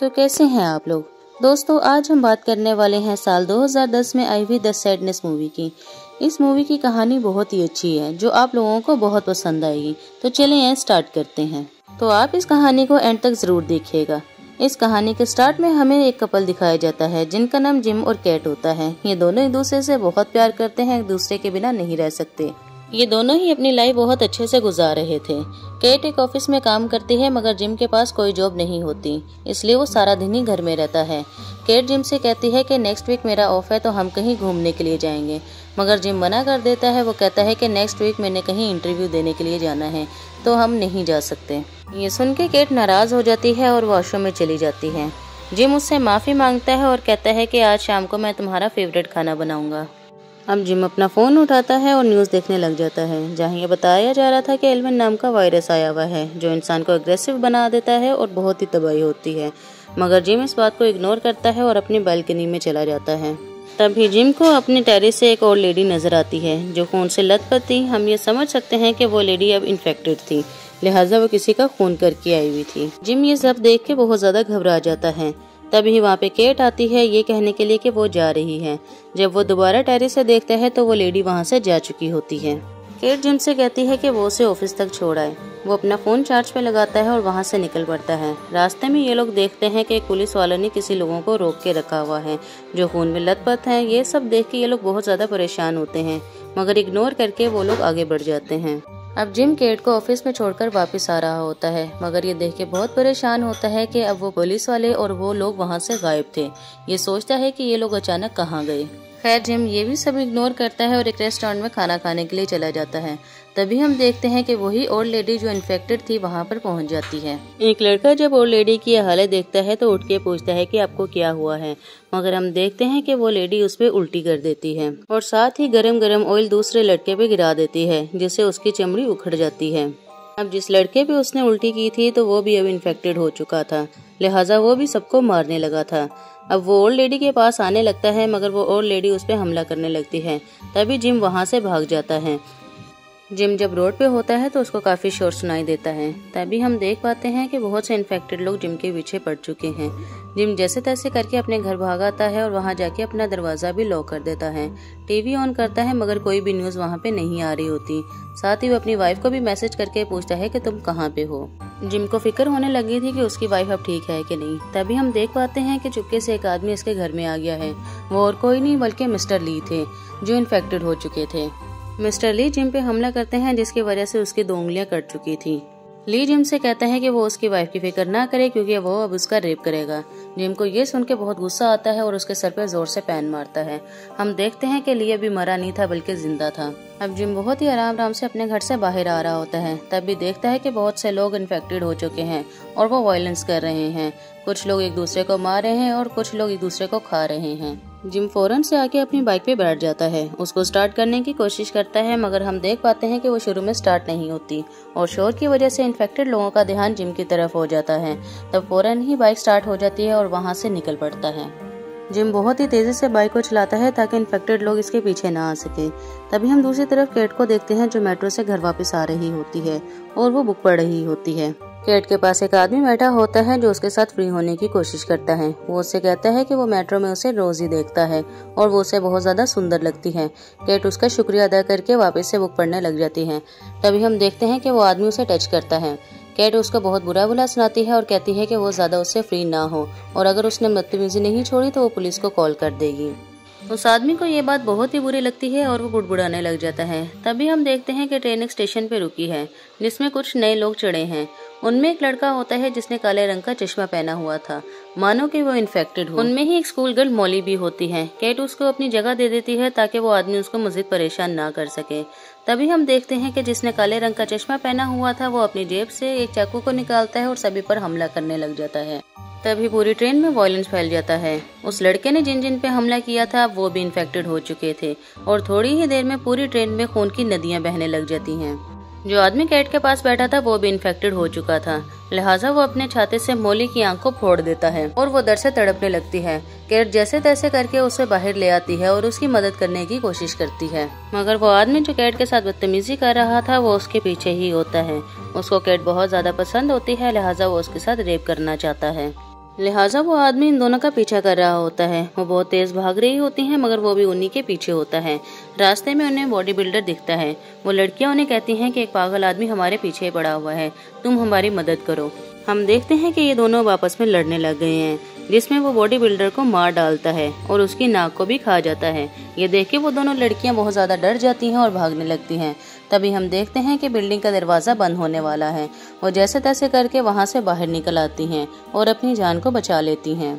तो कैसे हैं आप लोग। दोस्तों आज हम बात करने वाले हैं साल 2010 में आई हुई द सैडनेस मूवी की। इस मूवी की कहानी बहुत ही अच्छी है जो आप लोगों को बहुत पसंद आएगी। तो चलिए स्टार्ट करते हैं। तो आप इस कहानी को एंड तक जरूर देखिएगा। इस कहानी के स्टार्ट में हमें एक कपल दिखाया जाता है जिनका नाम जिम और कैट होता है। ये दोनों एक दूसरे से बहुत प्यार करते हैं, एक दूसरे के बिना नहीं रह सकते। ये दोनों ही अपनी लाइफ बहुत अच्छे से गुजार रहे थे। केट एक ऑफिस में काम करती है मगर जिम के पास कोई जॉब नहीं होती, इसलिए वो सारा दिन ही घर में रहता है। केट जिम से कहती है कि नेक्स्ट वीक मेरा ऑफ है तो हम कहीं घूमने के लिए जाएंगे, मगर जिम मना कर देता है। वो कहता है कि नेक्स्ट वीक मैंने कहीं इंटरव्यू देने के लिए जाना है तो हम नहीं जा सकते। ये सुन के केट नाराज हो जाती है और वॉशरूम में चली जाती है। जिम उससे माफी मांगता है और कहता है कि आज शाम को मैं तुम्हारा फेवरेट खाना बनाऊंगा। अब जिम अपना फोन उठाता है और न्यूज़ देखने लग जाता है, जहां ये बताया जा रहा था कि एल्विन नाम का वायरस आया हुआ है जो इंसान को अग्रेसिव बना देता है और बहुत ही तबाही होती है। मगर जिम इस बात को इग्नोर करता है और अपनी बालकनी में चला जाता है। तभी जिम को अपने टेरेस से एक और लेडी नजर आती है जो खून से लथपथ थी। हम ये समझ सकते हैं कि वो लेडी अब इन्फेक्टेड थी, लिहाजा वो किसी का खून करके आई हुई थी। जिम ये सब देख के बहुत ज्यादा घबरा जाता है। तभी वहाँ पे केट आती है ये कहने के लिए कि वो जा रही है। जब वो दोबारा टेरेस से देखता है तो वो लेडी वहाँ से जा चुकी होती है। केट जिम से कहती है कि वो उसे ऑफिस तक छोड़ आए। वो अपना फोन चार्ज पे लगाता है और वहाँ से निकल पड़ता है। रास्ते में ये लोग देखते हैं कि एक पुलिस वालों ने किसी लोगों को रोक के रखा हुआ है जो खून में लथपथ हैं। ये सब देख के ये लोग बहुत ज्यादा परेशान होते हैं, मगर इग्नोर करके वो लोग आगे बढ़ जाते हैं। अब जिम केट को ऑफिस में छोड़कर वापस आ रहा होता है, मगर ये देख के बहुत परेशान होता है कि अब वो पुलिस वाले और वो लोग वहाँ से गायब थे। ये सोचता है कि ये लोग अचानक कहाँ गए। खैर जिम ये भी सब इग्नोर करता है और एक रेस्टोरेंट में खाना खाने के लिए चला जाता है। तभी हम देखते हैं कि वही ओल्ड लेडी जो इन्फेक्टेड थी वहाँ पर पहुँच जाती है। एक लड़का जब ओल्ड लेडी की हालत देखता है तो उठ के पूछता है कि आपको क्या हुआ है, मगर हम देखते हैं कि वो लेडी उस पे उल्टी कर देती है और साथ ही गरम गरम ऑयल दूसरे लड़के पे गिरा देती है, जिससे उसकी चमड़ी उखड़ जाती है। अब जिस लड़के पे उसने उल्टी की थी तो वो भी अब इन्फेक्टेड हो चुका था, लिहाजा वो भी सबको मारने लगा था। अब वो ओल्ड लेडी के पास आने लगता है मगर वो ओल्ड लेडी उस पे हमला करने लगती है। तभी जिम वहाँ से भाग जाता है। जिम जब रोड पे होता है तो उसको काफी शोर सुनाई देता है। तभी हम देख पाते हैं कि बहुत से इन्फेक्टेड लोग जिम के पीछे पड़ चुके हैं। जिम जैसे तैसे करके अपने घर भाग आता है और वहां जाके अपना दरवाजा भी लॉक कर देता है। टीवी ऑन करता है मगर कोई भी न्यूज वहां पे नहीं आ रही होती। साथ ही वो अपनी वाइफ को भी मैसेज करके पूछता है कि तुम कहाँ पे हो। जिम को फिक्र होने लगी थी कि उसकी वाइफ अब ठीक है कि नहीं। तभी हम देख पाते हैं कि चुपके से एक आदमी इसके घर में आ गया है। वो और कोई नहीं बल्कि मिस्टर ली थे जो इन्फेक्टेड हो चुके थे। मिस्टर ली जिम पे हमला करते हैं जिसकी वजह से उसकी 2 उंगलियां कट चुकी थी। ली जिम से कहता है कि वो उसकी वाइफ की फिक्र ना करे क्योंकि वो अब उसका रेप करेगा। जिम को ये सुन के बहुत गुस्सा आता है और उसके सर पे जोर से पैन मारता है। हम देखते हैं कि ली अभी मरा नहीं था बल्कि जिंदा था। अब जिम बहुत ही आराम से अपने घर से बाहर आ रहा होता है। तभी देखता है कि बहुत से लोग इन्फेक्टेड हो चुके हैं और वो वायलेंस कर रहे हैं। कुछ लोग एक दूसरे को मार रहे हैं और कुछ लोग एक दूसरे को खा रहे हैं। जिम फौरन से आके अपनी बाइक पे बैठ जाता है। उसको स्टार्ट करने की कोशिश करता है मगर हम देख पाते हैं कि वो शुरू में स्टार्ट नहीं होती और शोर की वजह से इन्फेक्टेड लोगों का ध्यान जिम की तरफ हो जाता है। तब फौरन ही बाइक स्टार्ट हो जाती है और वहाँ से निकल पड़ता है। जिम बहुत ही तेजी से बाइक को चलाता है ताकि इन्फेक्टेड लोग इसके पीछे ना आ सके। तभी हम दूसरी तरफ केट को देखते हैं जो मेट्रो से घर वापस आ रही होती है और वो बुक पढ़ रही होती है। केट के पास एक आदमी बैठा होता है जो उसके साथ फ्री होने की कोशिश करता है। वो उससे कहता है कि वो मेट्रो में उसे रोज ही देखता है और वो उसे बहुत ज्यादा सुंदर लगती है। केट उसका शुक्रिया अदा करके वापस से बुक पढ़ने लग जाती है। तभी हम देखते हैं कि वो आदमी उसे टच करता है। केट उसको बहुत बुरा सुनाती है और कहती है कि वो ज्यादा उससे फ्री ना हो और अगर उसने बदतमीजी नहीं छोड़ी तो वो पुलिस को कॉल कर देगी। उस आदमी को ये बात बहुत ही बुरी लगती है और वो बुड़बुड़ाने लग जाता है। तभी हम देखते हैं कि ट्रेन एक स्टेशन पे रुकी है जिसमें कुछ नए लोग चढ़े हैं। उनमें एक लड़का होता है जिसने काले रंग का चश्मा पहना हुआ था, मानो कि वो इन्फेक्टेड हो। उनमें ही एक स्कूल गर्ल मॉली भी होती है। केट उसको अपनी जगह दे देती है ताकि वो आदमी उसको मजीद परेशान ना कर सके। तभी हम देखते हैं कि जिसने काले रंग का चश्मा पहना हुआ था वो अपनी जेब से एक चाकू को निकालता है और सभी पर हमला करने लग जाता है। तभी पूरी ट्रेन में वायलेंस फैल जाता है। उस लड़के ने जिन जिन पे हमला किया था वो भी इन्फेक्टेड हो चुके थे और थोड़ी ही देर में पूरी ट्रेन में खून की नदियां बहने लग जाती हैं। जो आदमी केट के पास बैठा था वो भी इन्फेक्टेड हो चुका था, लिहाजा वो अपने छाते से मॉली की आंख को फोड़ देता है और वो दर्द से तड़पने लगती है। केट जैसे तैसे करके उसे बाहर ले आती है और उसकी मदद करने की कोशिश करती है, मगर वो आदमी जो केट के साथ बदतमीजी कर रहा था वो उसके पीछे ही होता है। उसको केट बहुत ज्यादा पसंद होती है, लिहाजा वो उसके साथ रेप करना चाहता है। लिहाजा वो आदमी इन दोनों का पीछा कर रहा होता है। वो बहुत तेज भाग रही होती हैं मगर वो भी उन्हीं के पीछे होता है। रास्ते में उन्हें बॉडी बिल्डर दिखता है। वो लड़कियां उन्हें कहती हैं कि एक पागल आदमी हमारे पीछे पड़ा हुआ है, तुम हमारी मदद करो। हम देखते हैं कि ये दोनों आपस में लड़ने लग गए हैं, जिसमें वो बॉडी बिल्डर को मार डालता है और उसकी नाक को भी खा जाता है। ये देख के वो दोनों लड़कियां बहुत ज्यादा डर जाती हैं और भागने लगती हैं। तभी हम देखते हैं कि बिल्डिंग का दरवाजा बंद होने वाला है। वो जैसे तैसे करके वहां से बाहर निकल आती हैं और अपनी जान को बचा लेती हैं।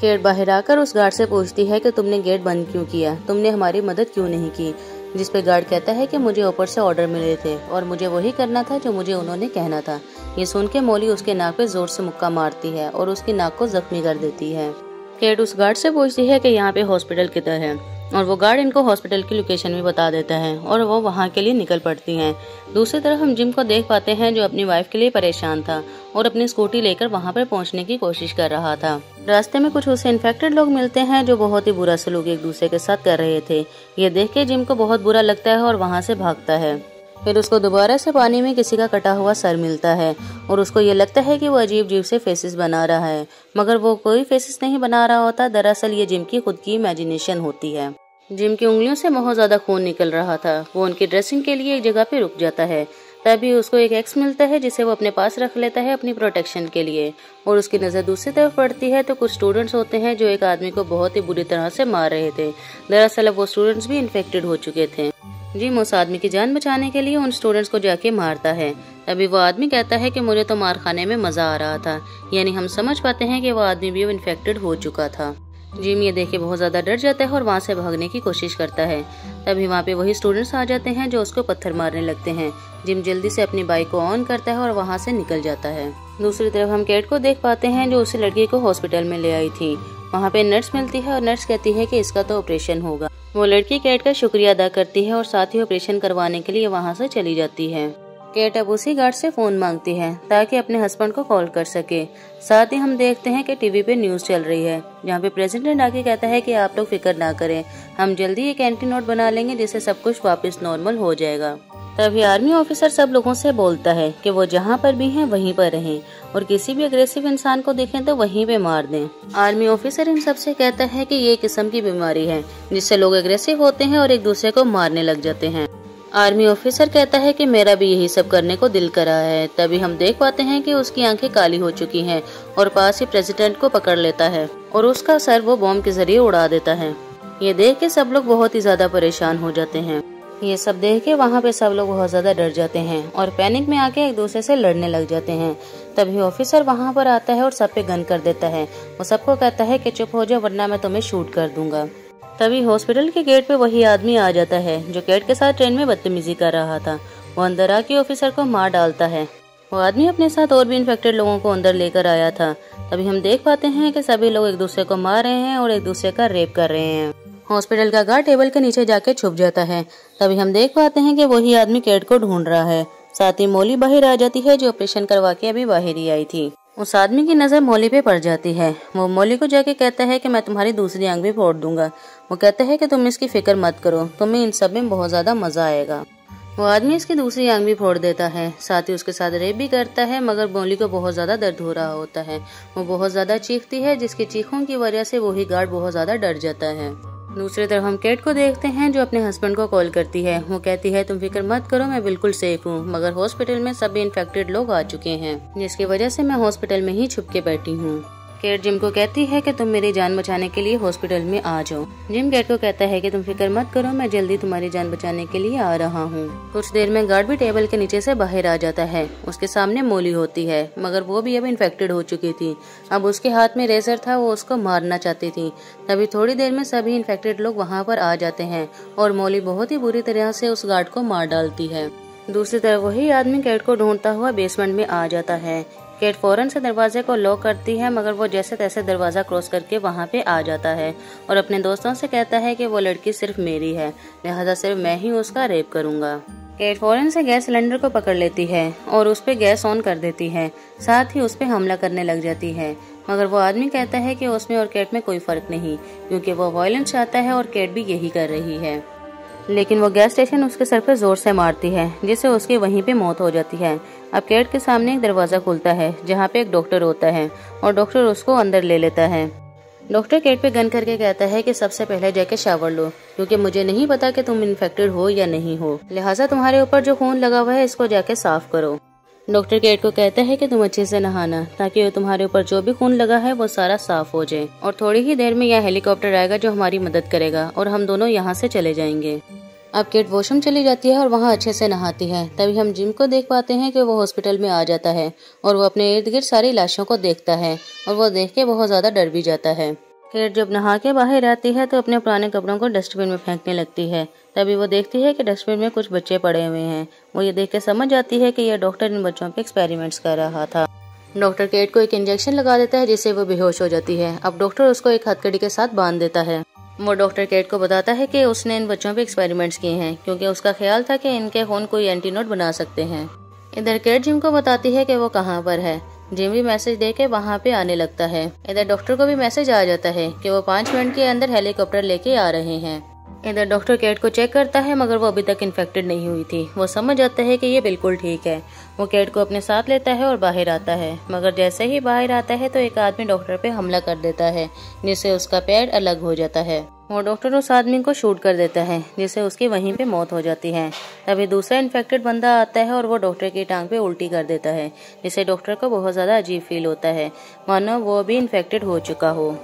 केट बाहर आकर उस गार्ड से पूछती है कि तुमने गेट बंद क्यों किया, तुमने हमारी मदद क्यों नहीं की। जिस पे गार्ड कहता है कि मुझे ऊपर से ऑर्डर मिले थे और मुझे वही करना था जो मुझे उन्होंने कहना था। ये सुन के मोली उसके नाक पे जोर से मुक्का मारती है और उसकी नाक को जख्मी कर देती है। केट उस गार्ड से पूछती है कि यहाँ पे हॉस्पिटल किधर है और वो गार्ड इनको हॉस्पिटल की लोकेशन भी बता देता है और वो वहाँ के लिए निकल पड़ती हैं। दूसरी तरफ हम जिम को देख पाते हैं जो अपनी वाइफ के लिए परेशान था और अपनी स्कूटी लेकर वहाँ पर पहुँचने की कोशिश कर रहा था। रास्ते में कुछ उससे इन्फेक्टेड लोग मिलते हैं जो बहुत ही बुरा सलूक एक दूसरे के साथ कर रहे थे। ये देख के जिम को बहुत बुरा लगता है और वहाँ से भागता है। फिर उसको दोबारा से पानी में किसी का कटा हुआ सर मिलता है और उसको ये लगता है कि वो अजीब अजीब से फेसेस बना रहा है, मगर वो कोई फेसेस नहीं बना रहा होता। दरअसल ये जिम की खुद की इमेजिनेशन होती है। जिम की उंगलियों से बहुत ज्यादा खून निकल रहा था। वो उनकी ड्रेसिंग के लिए एक जगह पे रुक जाता है। तभी उसको एक एक्स मिलता है जिसे वो अपने पास रख लेता है अपनी प्रोटेक्शन के लिए। और उसकी नजर दूसरी तरफ पड़ती है तो कुछ स्टूडेंट्स होते हैं जो एक आदमी को बहुत ही बुरी तरह से मार रहे थे। दरअसल अब वो स्टूडेंट्स भी इन्फेक्टेड हो चुके थे। जिम उस आदमी की जान बचाने के लिए उन स्टूडेंट्स को जाके मारता है। तभी वो आदमी कहता है कि मुझे तो मार खाने में मजा आ रहा था। यानी हम समझ पाते हैं कि वो आदमी भी इन्फेक्टेड हो चुका था। जिम ये देख के बहुत ज्यादा डर जाता है और वहाँ से भागने की कोशिश करता है। तभी वहाँ पे वही स्टूडेंट्स आ जाते हैं जो उसको पत्थर मारने लगते हैं। जिम जल्दी से अपनी बाइक को ऑन करता है और वहाँ से निकल जाता है। दूसरी तरफ हम केट को देख पाते हैं जो उसी लड़की को हॉस्पिटल में ले आई थी। वहाँ पे नर्स मिलती है और नर्स कहती है कि इसका तो ऑपरेशन होगा। वो लड़की केट का शुक्रिया अदा करती है और साथ ही ऑपरेशन करवाने के लिए वहाँ से चली जाती है। केट अब उसी गार्ड से फोन मांगती है ताकि अपने हस्बैंड को कॉल कर सके। साथ ही हम देखते हैं कि टीवी पे न्यूज चल रही है जहाँ पे प्रेसिडेंट आके कहता है कि आप लोग फिक्र ना करें, हम जल्दी एक एंटीनोड बना लेंगे जिससे सब कुछ वापस नॉर्मल हो जाएगा। तभी आर्मी ऑफिसर सब लोगों से बोलता है कि वो जहाँ पर भी हैं वहीं पर रहें और किसी भी अग्रेसिव इंसान को देखें तो वहीं पे मार दें। आर्मी ऑफिसर इन सब से कहता है कि ये किस्म की बीमारी है जिससे लोग अग्रेसिव होते हैं और एक दूसरे को मारने लग जाते हैं। आर्मी ऑफिसर कहता है कि मेरा भी यही सब करने को दिल कर रहा है। तभी हम देख पाते हैं कि उसकी आंखें काली हो चुकी हैं और पास ही प्रेसिडेंट को पकड़ लेता है और उसका सर वो बॉम्ब के जरिए उड़ा देता है। ये देख के सब लोग बहुत ही ज्यादा परेशान हो जाते हैं। ये सब देख के वहाँ पे सब लोग बहुत ज्यादा डर जाते हैं और पैनिक में आके एक दूसरे से लड़ने लग जाते हैं। तभी ऑफिसर वहाँ पर आता है और सब पे गन कर देता है। वो सबको कहता है कि चुप हो जाओ वरना मैं तुम्हें शूट कर दूंगा। तभी हॉस्पिटल के गेट पे वही आदमी आ जाता है जो केट के साथ ट्रेन में बदतमीजी कर रहा था। वो अंदर आके ऑफिसर को मार डालता है। वो आदमी अपने साथ और भी इन्फेक्टेड लोगों को अंदर लेकर आया था। तभी हम देख पाते हैं कि सभी लोग एक दूसरे को मार रहे हैं और एक दूसरे का रेप कर रहे हैं। हॉस्पिटल का गार्ड टेबल के नीचे जाके छुप जाता है। तभी हम देख पाते हैं कि वही आदमी केट को ढूंढ रहा है। साथ ही मोली बाहर आ जाती है जो ऑपरेशन करवा के अभी बाहर ही आई थी। उस आदमी की नजर मोली पे पड़ जाती है। वो मोली को जाके कहता है कि मैं तुम्हारी दूसरी आंख भी फोड़ दूंगा। वो कहता है कि तुम इसकी फिक्र मत करो, तुम्हें इन सब में बहुत ज्यादा मजा आएगा। वो आदमी इसकी दूसरी आंख भी फोड़ देता है। साथ ही उसके साथ रेप भी करता है मगर मोली को बहुत ज्यादा दर्द हो रहा होता है। वो बहुत ज्यादा चीखती है जिसकी चीखों की वजह से वही गार्ड बहुत ज्यादा डर जाता है। दूसरी तरफ हम केट को देखते हैं जो अपने हस्बैंड को कॉल करती है। वो कहती है तुम फिक्र मत करो, मैं बिल्कुल सेफ हूँ, मगर हॉस्पिटल में सभी इन्फेक्टेड लोग आ चुके हैं जिसकी वजह से मैं हॉस्पिटल में ही छुप के बैठी हूँ। केट जिम को कहती है कि तुम मेरी जान बचाने के लिए हॉस्पिटल में आ जाओ। जिम केट को कहता है कि तुम फिक्र मत करो, मैं जल्दी तुम्हारी जान बचाने के लिए आ रहा हूँ। कुछ देर में गार्ड भी टेबल के नीचे से बाहर आ जाता है। उसके सामने मोली होती है मगर वो भी अब इन्फेक्टेड हो चुकी थी। अब उसके हाथ में रेजर था, वो उसको मारना चाहती थी। तभी थोड़ी देर में सभी इन्फेक्टेड लोग वहाँ पर आ जाते हैं और मोली बहुत ही बुरी तरह से उस गार्ड को मार डालती है। दूसरी तरफ वही आदमी केट को ढूंढता हुआ बेसमेंट में आ जाता है। केट फौरन से दरवाजे को लॉक करती है मगर वो जैसे तैसे दरवाजा क्रॉस करके वहाँ पे आ जाता है और अपने दोस्तों से कहता है कि वो लड़की सिर्फ मेरी है, लिहाजा सिर्फ मैं ही उसका रेप करूंगा। केट फौरन से गैस सिलेंडर को पकड़ लेती है और उस पे गैस ऑन कर देती है। साथ ही उस पे हमला करने लग जाती है मगर वो आदमी कहता है कि उसमें और केट में कोई फर्क नहीं क्योंकि वो वायलेंस चाहता है और केट भी यही कर रही है। लेकिन वो गैस स्टेशन उसके सर पे जोर से मारती है जिससे उसकी वहीं पे मौत हो जाती है। अब केट के सामने एक दरवाज़ा खुलता है जहाँ पे एक डॉक्टर होता है और डॉक्टर उसको अंदर ले लेता है। डॉक्टर केट पे गन करके कहता है कि सबसे पहले जाके शावर लो, क्योंकि मुझे नहीं पता कि तुम इन्फेक्टेड हो या नहीं हो, लिहाजा तुम्हारे ऊपर जो खून लगा हुआ है इसको जाके साफ करो। डॉक्टर केट को कहता है कि तुम अच्छे से नहाना, ताकि तुम्हारे ऊपर जो भी खून लगा है वो सारा साफ हो जाए, और थोड़ी ही देर में यह हेलीकॉप्टर आएगा जो हमारी मदद करेगा और हम दोनों यहाँ से चले जाएंगे। अब केट वॉशरूम चली जाती है और वहाँ अच्छे से नहाती है। तभी हम जिम को देख पाते हैं कि वो हॉस्पिटल में आ जाता है और वो अपने इर्द गिर्द सारी लाशों को देखता है और वो देख के बहुत ज्यादा डर भी जाता है। केट जब नहा के बाहर आती है तो अपने पुराने कपड़ों को डस्टबिन में फेंकने लगती है। तभी वो देखती है कि डस्टबिन में कुछ बच्चे पड़े हुए हैं। वो ये देख के समझ जाती है कि यह डॉक्टर इन बच्चों पे एक्सपेरिमेंट्स कर रहा था। डॉक्टर केट को एक इंजेक्शन लगा देता है जिससे वो बेहोश हो जाती है। अब डॉक्टर उसको एक हथकड़ी के साथ बांध देता है। वो डॉक्टर केट को बताता है कि उसने इन बच्चों पे एक्सपेरिमेंट्स किए हैं, क्योंकि उसका ख्याल था कि इनके खून कोई एंटीडोट बना सकते हैं। इधर केट जिम को बताती है कि वो कहाँ पर है। जिम भी मैसेज दे के वहाँ पे आने लगता है। इधर डॉक्टर को भी मैसेज आ जाता है कि वो 5 मिनट के अंदर हेलीकॉप्टर लेके आ रहे हैं। इधर डॉक्टर केट को चेक करता है, मगर वो अभी तक इन्फेक्टेड नहीं हुई थी। वो समझ जाता है कि ये बिल्कुल ठीक है। वो केट को अपने साथ लेता है और बाहर आता है, मगर जैसे ही बाहर आता है तो एक आदमी डॉक्टर पे हमला कर देता है, जिससे उसका पैर अलग हो जाता है। वो डॉक्टर उस आदमी को शूट कर देता है, जिससे उसकी वहीं पे मौत हो जाती है। तभी दूसरा इन्फेक्टेड बंदा आता है और वो डॉक्टर की टांग पे उल्टी कर देता है, जिससे डॉक्टर को बहुत ज्यादा अजीब फील होता है, मानो वो भी इन्फेक्टेड हो चुका हो।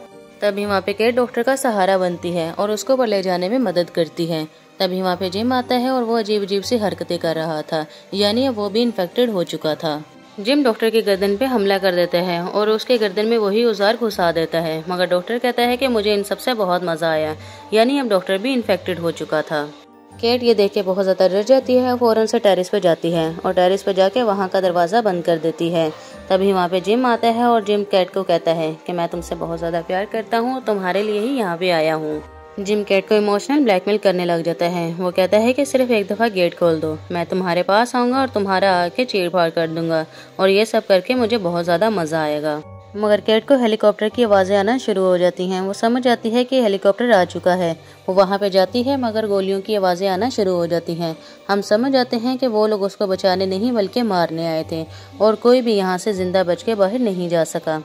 तभी वहाँ पे केट डॉक्टर का सहारा बनती है और उसको ऊपर ले जाने में मदद करती है। तभी वहाँ पे जिम आता है और वो अजीब अजीब सी हरकतें कर रहा था, यानी अब वो भी इन्फेक्टेड हो चुका था। जिम डॉक्टर की गर्दन पे हमला कर देता है और उसके गर्दन में वही औजार घुसा देता है, मगर डॉक्टर कहता है कि मुझे इन सबसे बहुत मजा आया, यानी अब डॉक्टर भी इन्फेक्टेड हो चुका था। केट ये देख के बहुत ज्यादा डर जाती है, फौरन से टेरेस पे जाती है और टेरेस पे जाके वहाँ का दरवाजा बंद कर देती है। तभी वहाँ पे जिम आता है और जिम केट को कहता है कि मैं तुमसे बहुत ज्यादा प्यार करता हूँ, तुम्हारे लिए ही यहाँ पे आया हूँ। जिम केट को इमोशनल ब्लैकमेल करने लग जाता है। वो कहता है कि सिर्फ एक दफा गेट खोल दो, मैं तुम्हारे पास आऊंगा और तुम्हारा आके चीर-फाड़ कर दूंगा, और ये सब करके मुझे बहुत ज्यादा मजा आएगा। मगर केट को हेलीकॉप्टर की आवाजें आना शुरू हो जाती हैं। वो समझ जाती है कि हेलीकॉप्टर आ चुका है। वो वहाँ पे जाती है, मगर गोलियों की आवाजें आना शुरू हो जाती हैं। हम समझ जाते हैं कि वो लोग उसको बचाने नहीं बल्कि मारने आए थे और कोई भी यहाँ से जिंदा बच के बाहर नहीं जा सका।